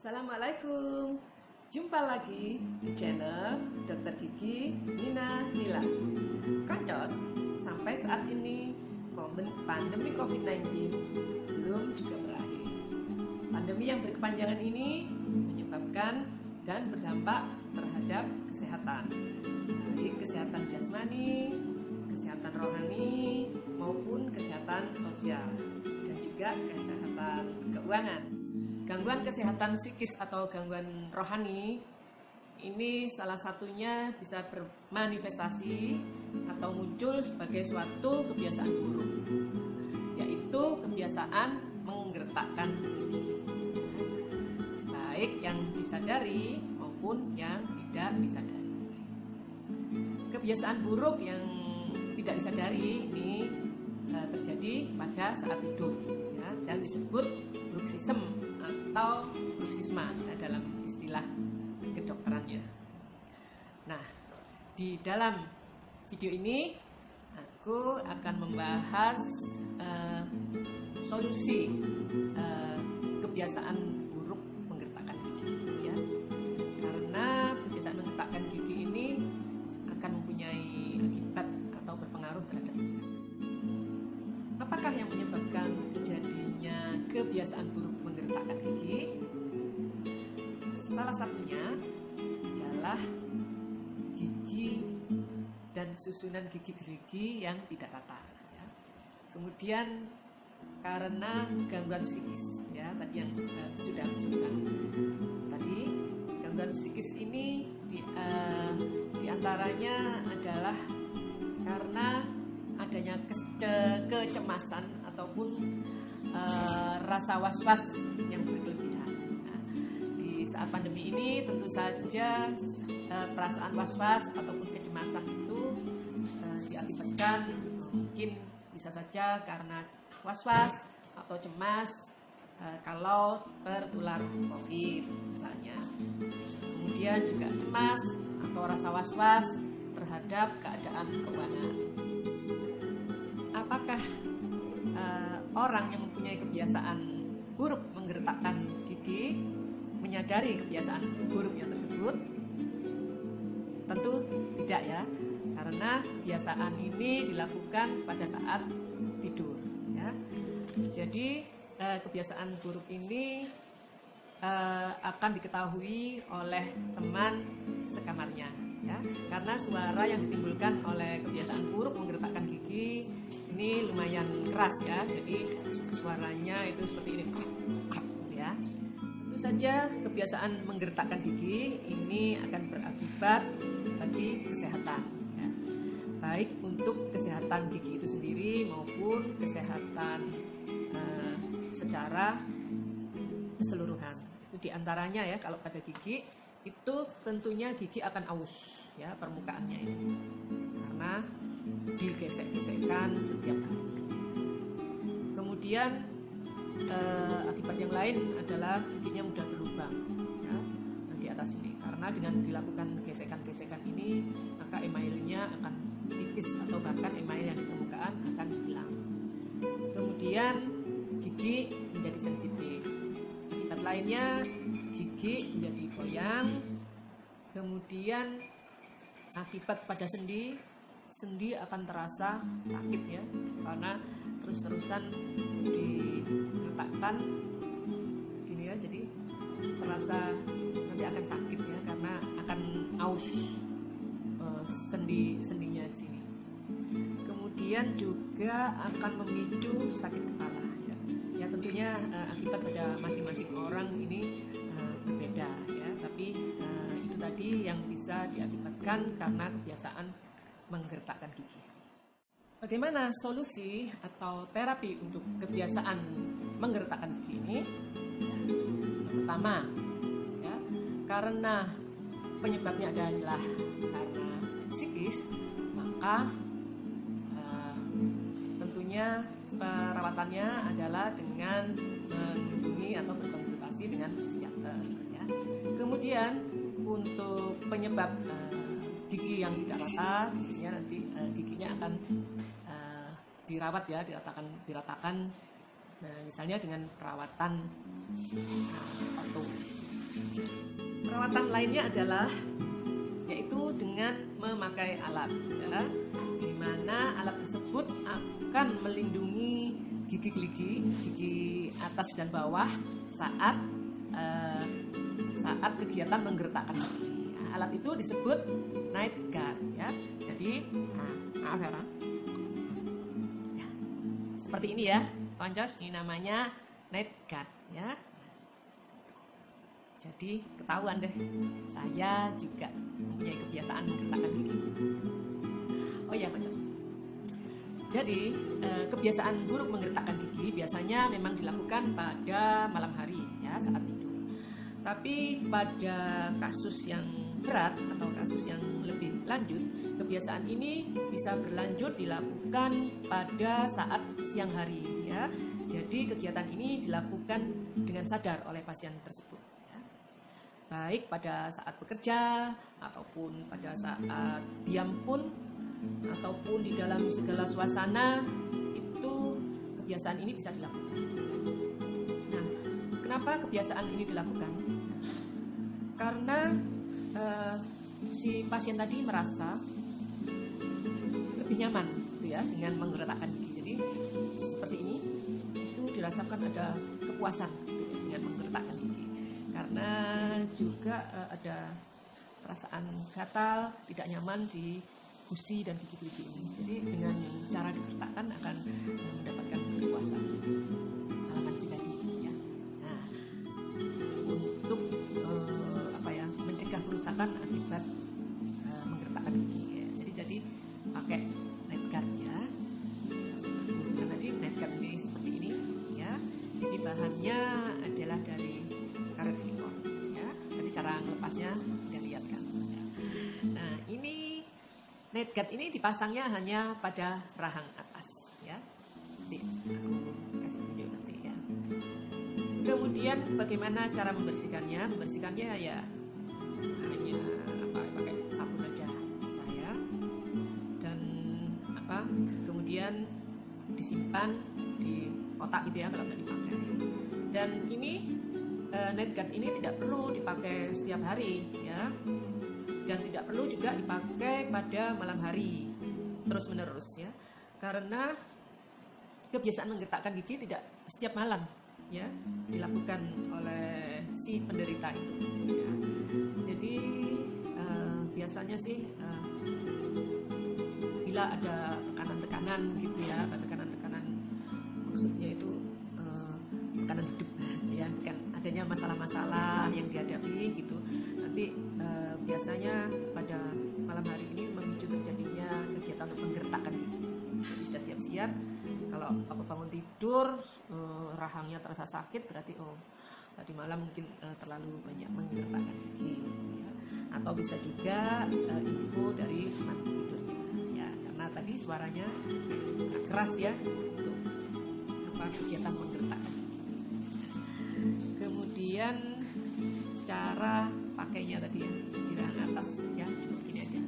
Assalamualaikum. Jumpa lagi di channel Dr. Gigi Nina Nila. Kancos, sampai saat ini pandemi COVID-19 belum juga berakhir. Pandemi yang berkepanjangan ini menyebabkan dan berdampak terhadap kesehatan, baik kesehatan jasmani, kesehatan rohani, maupun kesehatan sosial, dan juga kesehatan keuangan. Gangguan kesehatan psikis atau gangguan rohani ini salah satunya bisa bermanifestasi atau muncul sebagai suatu kebiasaan buruk, yaitu kebiasaan menggertakkan gigi, baik yang disadari maupun yang tidak disadari. Kebiasaan buruk yang tidak disadari ini terjadi pada saat tidur, ya, dan disebut bruxism atau bruxisma dalam istilah kedokterannya. Nah, di dalam video ini aku akan membahas solusi kebiasaan buruk menggertakkan gigi, ya. Karena kebiasaan menggertakkan gigi ini akan mempunyai akibat atau berpengaruh terhadap kesehatan. Apakah yang menyebabkan terjadinya kebiasaan buruk menggertakkan gigi? Salah satunya adalah gigi dan susunan gigi gerigi yang tidak rata, ya. Kemudian karena gangguan psikis, ya, tadi yang sudah aku sebutkan tadi, gangguan psikis ini diantaranya adalah karena adanya kecemasan ataupun rasa was-was yang berlebihan. Nah, di saat pandemi ini tentu saja perasaan was-was ataupun kecemasan itu diakibatkan mungkin bisa saja karena was-was atau cemas kalau tertular COVID misalnya. Kemudian juga cemas atau rasa was-was terhadap keadaan keuangan. Apakah orang yang mempunyai kebiasaan buruk menggertakkan gigi menyadari kebiasaan buruknya tersebut? Tentu tidak, ya, karena kebiasaan ini dilakukan pada saat tidur, ya. Jadi kebiasaan buruk ini akan diketahui oleh teman sekamarnya, ya, karena suara yang ditimbulkan oleh kebiasaan buruk menggertakkan gigi ini lumayan keras, ya. Jadi suaranya itu seperti ini, ya. Tentu saja kebiasaan menggertakkan gigi ini akan berakibat bagi kesehatan, ya, baik untuk kesehatan gigi itu sendiri maupun kesehatan secara keseluruhan. Itu diantaranya, ya, kalau pada gigi itu tentunya gigi akan aus, ya, permukaannya ini karena digesek-gesekkan setiap hari. Kemudian akibat yang lain adalah giginya mudah berlubang, ya, di atas ini, karena dengan dilakukan gesekan-gesekan ini maka emailnya akan tipis atau bahkan email yang di permukaan akan hilang. Kemudian gigi menjadi sensitif. Akibat lainnya gigi menjadi goyang. Kemudian akibat pada sendi akan terasa sakit, ya, karena terus-terusan diletakkan gini, ya, jadi terasa nanti akan sakit, ya, karena akan aus sendinya di sini. Kemudian juga akan memicu sakit kepala, ya. Ya, tentunya akibat pada masing-masing orang ini berbeda, ya, tapi itu tadi yang bisa diakibatkan karena kebiasaan menggertakkan gigi. Bagaimana solusi atau terapi untuk kebiasaan menggertakkan gigi ini? Yang pertama, ya, karena penyebabnya adalah karena psikis, maka tentunya perawatannya adalah dengan mengunjungi atau berkonsultasi dengan psikiater, ya. Kemudian untuk penyebab gigi yang tidak rata, ya, nanti giginya akan dirawat, ya, diratakan, misalnya dengan perawatan orto, Perawatan lainnya adalah yaitu dengan memakai alat, ya, di mana alat tersebut akan melindungi gigi atas dan bawah saat kegiatan menggertakkan gigi. Nah, alat itu disebut night guard, ya. Jadi, maaf ya, Pak. Ya, seperti ini ya, Pancos. Ini namanya night guard, ya. Jadi ketahuan deh, saya juga mempunyai kebiasaan menggertakkan gigi. Oh iya, Pancos. Jadi kebiasaan buruk menggertakkan gigi biasanya memang dilakukan pada malam hari, ya, saat tidur. Tapi pada kasus yang berat atau kasus yang lebih lanjut, kebiasaan ini bisa berlanjut dilakukan pada saat siang hari, ya. Jadi kegiatan ini dilakukan dengan sadar oleh pasien tersebut, ya. Baik pada saat bekerja ataupun pada saat diam pun, ataupun di dalam segala suasana, itu kebiasaan ini bisa dilakukan. Nah, kenapa kebiasaan ini dilakukan? Karena si pasien tadi merasa lebih nyaman, gitu ya, dengan menggerakkan gigi. Jadi seperti ini, itu dirasakan ada kepuasan, gitu ya, dengan menggerakkan gigi. Karena juga ada perasaan gatal, tidak nyaman di gusi dan gigi-gigi ini. Jadi dengan cara digertakkan akan mendapatkan kepuasan. Pengalaman pribadi, ya. Nah, untuk mencegah kerusakan akibat menggertakkan gigi, ya. Jadi pakai night guard, ya. Kemudian tadi night guard ini seperti ini, ya. Jadi bahannya adalah dari karet silikon, ya. Tadi cara melepasnya sudah lihat kan. Ya. Nah, ini night guard ini dipasangnya hanya pada rahang atas, ya. Nanti aku kasih video nanti, ya. Kemudian bagaimana cara membersihkannya? Membersihkannya ya hanya pakai sabun aja saya, dan kemudian disimpan di kotak gitu ya kalau tidak dipakai. Dan ini night guard ini tidak perlu dipakai setiap hari, ya. Dan tidak perlu juga dipakai pada malam hari terus menerus, ya, karena kebiasaan menggertakkan gigi tidak setiap malam, ya, dilakukan oleh si penderita itu, ya. Jadi biasanya sih bila ada tekanan-tekanan gitu, ya, tekanan-tekanan maksudnya itu tekanan hidup, ya, kan adanya masalah-masalah yang dihadapi gitu, nanti biasanya pada malam hari ini memicu terjadinya kegiatan untuk menggertakkan gigi. Jadi sudah siap-siap, kalau aku bangun tidur rahangnya terasa sakit, berarti tadi malam mungkin terlalu banyak menggertakkan gigi, ya. Atau bisa juga info dari teman tidurnya, ya, karena tadi suaranya agak keras, ya, untuk kegiatan menggertakkan gigi. Kemudian cara pakainya tadi, ya, di rahang atas, ya, cuma gini aja.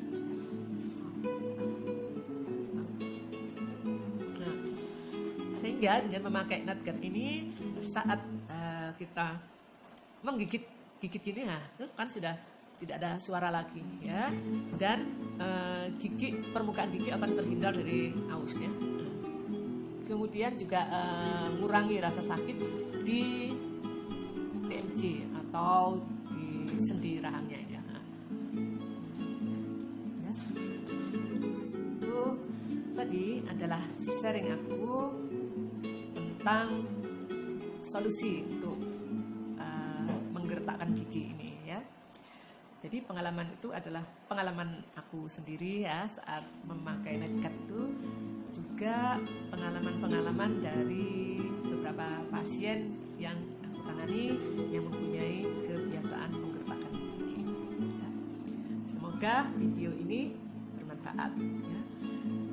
Nah, sehingga dengan memakai night guard ini saat kita menggigit gini, kan sudah tidak ada suara lagi, ya, dan permukaan gigi akan terhindar dari aus, ya. Kemudian juga mengurangi rasa sakit di TMJ atau di sendi rahangnya, ya. Itu tadi adalah sharing aku tentang solusi untuk menggertakkan gigi ini, ya. Jadi pengalaman itu adalah pengalaman aku sendiri, ya, saat memakai night guard itu, juga pengalaman-pengalaman dari beberapa pasien yang aku tangani yang mempunyai kebiasaan menggertakkan gigi, ya. Semoga video ini bermanfaat, ya.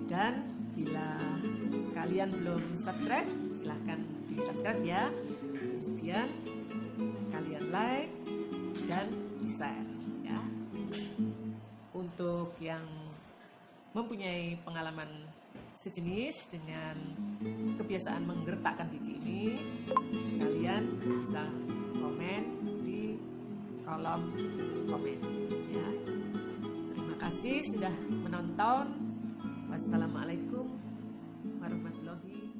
Dan bila kalian belum subscribe, silahkan di subscribe, ya. Kemudian kalian like dan di share, ya. Untuk yang mempunyai pengalaman sejenis dengan kebiasaan menggertakkan gigi ini, kalian bisa komen di kolom komen ya. Terima kasih sudah menonton. Wassalamualaikum warahmatullahi